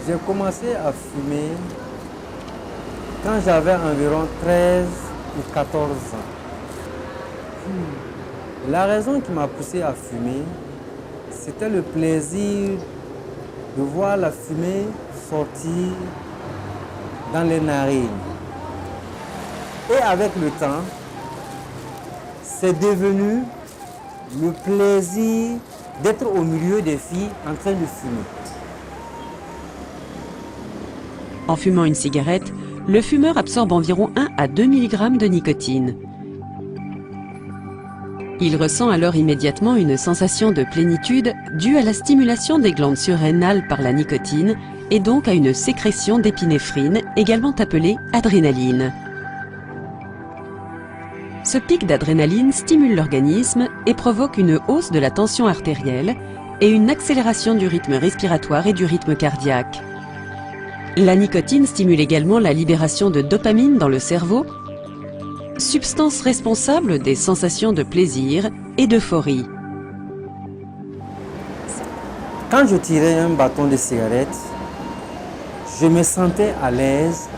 J'ai commencé à fumer quand j'avais environ 13 ou 14 ans. La raison qui m'a poussé à fumer, c'était le plaisir de voir la fumée sortir dans les narines. Et avec le temps, c'est devenu le plaisir d'être au milieu des filles en train de fumer. En fumant une cigarette, le fumeur absorbe environ 1 à 2 mg de nicotine. Il ressent alors immédiatement une sensation de plénitude due à la stimulation des glandes surrénales par la nicotine et donc à une sécrétion d'épinéphrine, également appelée adrénaline. Ce pic d'adrénaline stimule l'organisme et provoque une hausse de la tension artérielle et une accélération du rythme respiratoire et du rythme cardiaque. La nicotine stimule également la libération de dopamine dans le cerveau, substance responsable des sensations de plaisir et d'euphorie. Quand je tirais un bâton de cigarette, je me sentais à l'aise,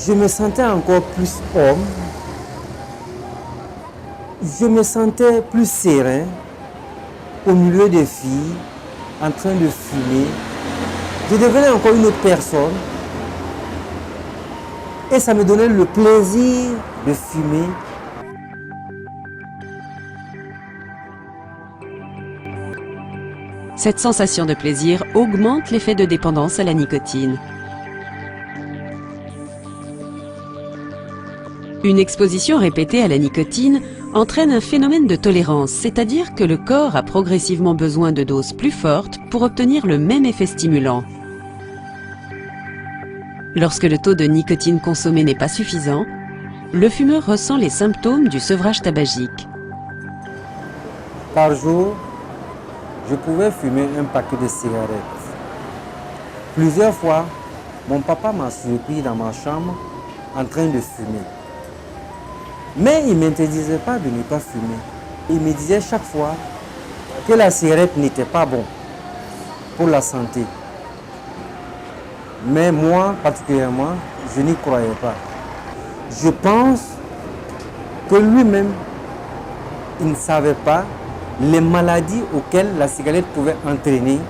je me sentais encore plus homme, je me sentais plus serein au milieu des filles, en train de fumer. Je devenais encore une autre personne et ça me donnait le plaisir de fumer. Cette sensation de plaisir augmente l'effet de dépendance à la nicotine. Une exposition répétée à la nicotine entraîne un phénomène de tolérance, c'est-à-dire que le corps a progressivement besoin de doses plus fortes pour obtenir le même effet stimulant. Lorsque le taux de nicotine consommé n'est pas suffisant, le fumeur ressent les symptômes du sevrage tabagique. Par jour, je pouvais fumer un paquet de cigarettes. Plusieurs fois, mon papa m'a surpris dans ma chambre en train de fumer. Mais il ne m'interdisait pas de ne pas fumer. Il me disait chaque fois que la cigarette n'était pas bon pour la santé. Mais moi, particulièrement, je n'y croyais pas. Je pense que lui-même, il ne savait pas les maladies auxquelles la cigarette pouvait entraîner.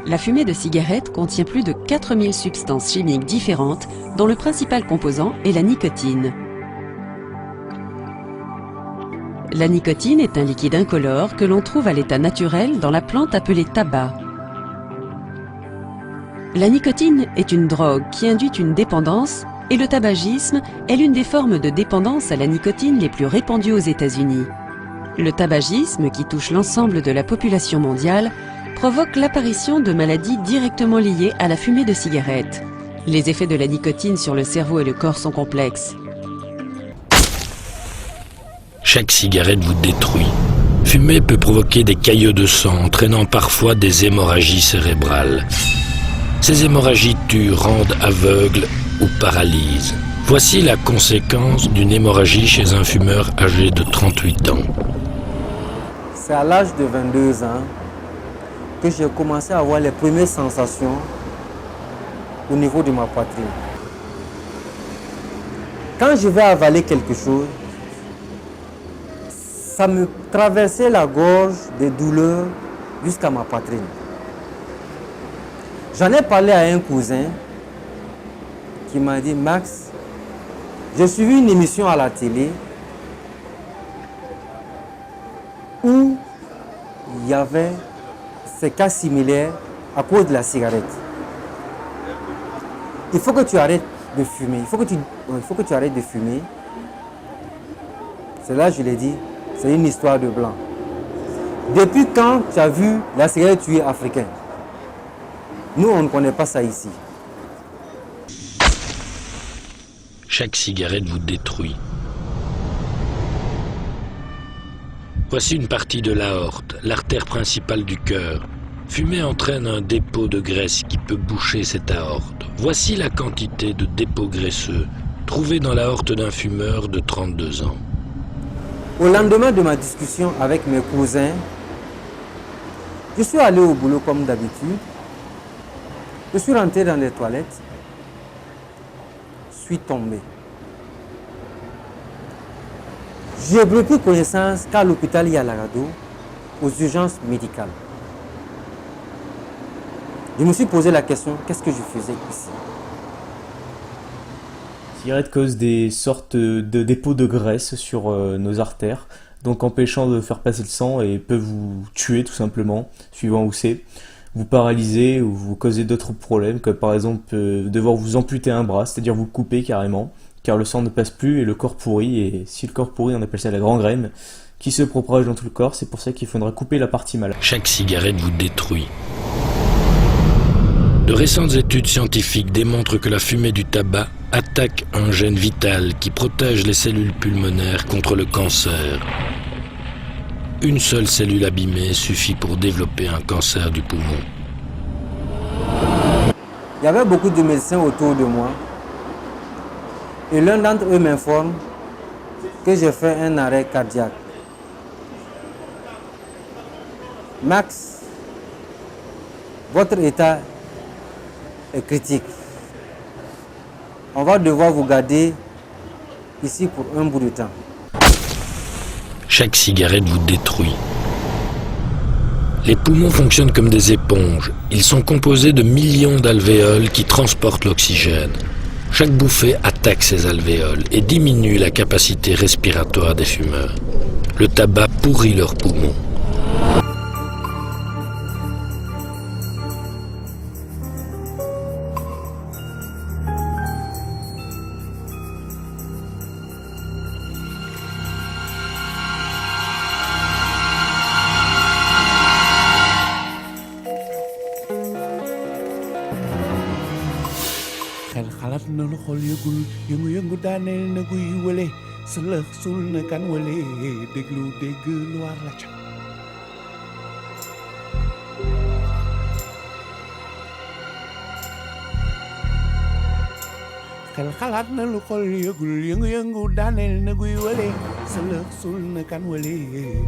La fumée de cigarette contient plus de 4000 substances chimiques différentes dont le principal composant est la nicotine. La nicotine est un liquide incolore que l'on trouve à l'état naturel dans la plante appelée tabac. La nicotine est une drogue qui induit une dépendance et le tabagisme est l'une des formes de dépendance à la nicotine les plus répandues aux États-Unis. Le tabagisme, qui touche l'ensemble de la population mondiale, provoque l'apparition de maladies directement liées à la fumée de cigarette. Les effets de la nicotine sur le cerveau et le corps sont complexes. Chaque cigarette vous détruit. Fumer peut provoquer des caillots de sang, entraînant parfois des hémorragies cérébrales. Ces hémorragies tuent, rendent aveugles ou paralysent. Voici la conséquence d'une hémorragie chez un fumeur âgé de 38 ans. C'est à l'âge de 22 ans que j'ai commencé à avoir les premières sensations au niveau de ma poitrine. Quand je vais avaler quelque chose, ça me traversait la gorge des douleurs jusqu'à ma poitrine. J'en ai parlé à un cousin qui m'a dit « Max, j'ai suivi une émission à la télé où il y avait ces cas similaires à cause de la cigarette. Il faut que tu arrêtes de fumer. Il faut que tu arrêtes de fumer. » C'est là que je l'ai dit, c'est une histoire de blanc. Depuis quand tu as vu la cigarette tuer africain? Nous, on ne connaît pas ça ici. Chaque cigarette vous détruit. Voici une partie de l'aorte, l'artère principale du cœur. Fumer entraîne un dépôt de graisse qui peut boucher cette aorte. Voici la quantité de dépôts graisseux trouvés dans l'aorte d'un fumeur de 32 ans. Au lendemain de ma discussion avec mes cousins, Je suis allé au boulot comme d'habitude. Je suis rentré dans les toilettes. Je suis tombé. J'ai pris connaissance qu'à l'hôpital Yalarado, aux urgences médicales. Je me suis posé la question, qu'est-ce que je faisais ici? Les cigarettes causent des sortes de dépôts de graisse sur nos artères, donc empêchant de faire passer le sang et peuvent vous tuer tout simplement, suivant où c'est, vous paralyser ou vous causer d'autres problèmes, comme par exemple devoir vous amputer un bras, c'est-à-dire vous le couper carrément, car le sang ne passe plus et le corps pourrit, et si le corps pourrit on appelle ça la gangrène, qui se propage dans tout le corps, c'est pour ça qu'il faudra couper la partie malade. Chaque cigarette vous détruit. De récentes études scientifiques démontrent que la fumée du tabac attaque un gène vital qui protège les cellules pulmonaires contre le cancer. Une seule cellule abîmée suffit pour développer un cancer du poumon. Il y avait beaucoup de médecins autour de moi. Et l'un d'entre eux m'informe que j'ai fait un arrêt cardiaque. Max, votre état est critique. On va devoir vous garder ici pour un bout de temps. Chaque cigarette vous détruit. Les poumons fonctionnent comme des éponges. Ils sont composés de millions d'alvéoles qui transportent l'oxygène. Chaque bouffée attaque ces alvéoles et diminue la capacité respiratoire des fumeurs. Le tabac pourrit leurs poumons. xel xalaat na lu xol yëgul yëngu-yëngu daaneel na guy wële sëlëx sul na kan wële déglu dégg lu war la ca xel xalaat na lu xol yëgul yëngu-yëngu daaneel na guy wële sëlëx sul na kan wële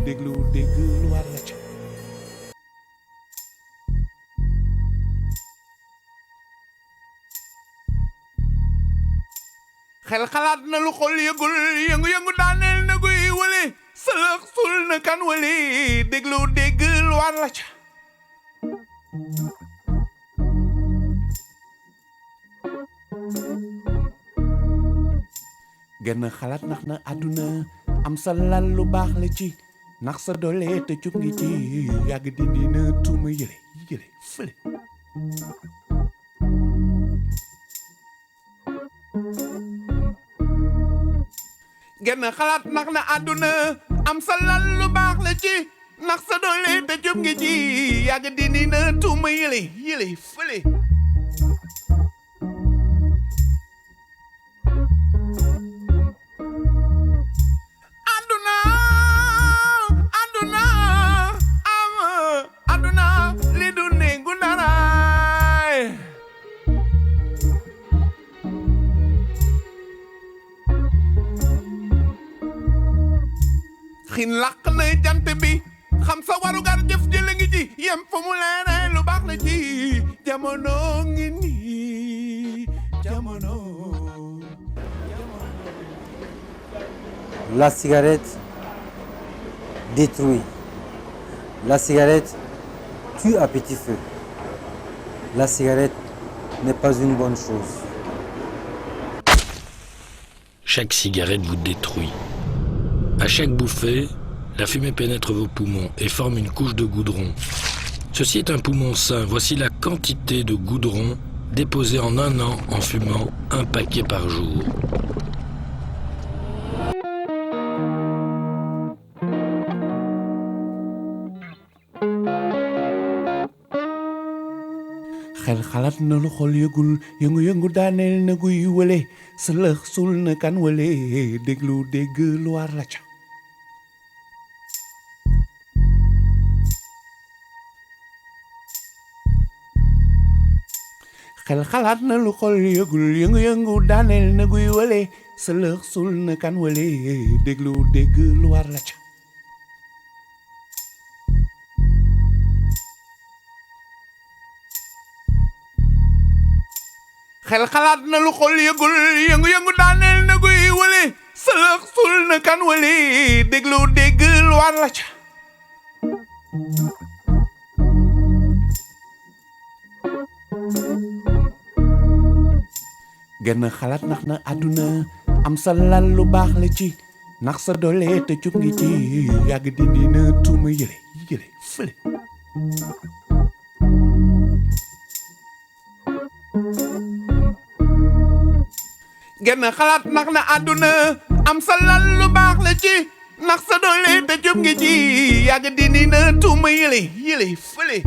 déglu dégg lu war la ca xel xalaat na lu xol yëgul yëngu-yëngu daaneel na guy wële sëlëx sul na kan wële déglu dégg lu war la ca genn xalaat nax na àdduna am sa lal lu baax la ci nax sa doole te cub ngi ci yàgg dindi na tuuma yële fële genn xalaat nax na àdduna am sa lal lu baax la ci nax sa doole te cub ngi ci yàgg dindi na tuuma yële fële li du nengu daraay xin làq na jant bi xam sa warugar jëf jële ngi ci yem fa mu leere lu baax la ci jamono ngi nii jamono. La cigarette détruit. La cigarette tue à petit feu. La cigarette n'est pas une bonne chose. Chaque cigarette vous détruit. À chaque bouffée, la fumée pénètre vos poumons et forme une couche de goudron. Ceci est un poumon sain. Voici la quantité de goudron déposée en un an en fumant un paquet par jour. xel xalaat na lu xol yëgul yëngu-yëngu daaneel na guy wële sëlëx sul na kan wële déglu dégg lu war la ca xel xalaat na lu xol yëgul yëngu-yëngu daaneel na guy wële sëlëx sul na kan wële déglu dégg lu war la ca xel xalaat na lu xol yëgul yëngu-yëngu daaneel na guy wale sëlëx sul na kan wale déglu déggal war la ca genn xalaat nax na àdduna am sa lal lu baax la ci nax sa doole te cub ngi ci yàgg dindi na tuuma yële fële genn xalaat nax na àdduna am sa lal lu baax la ci nax sa doole te cub ngi ci yàgg dindi na tuuma yële fële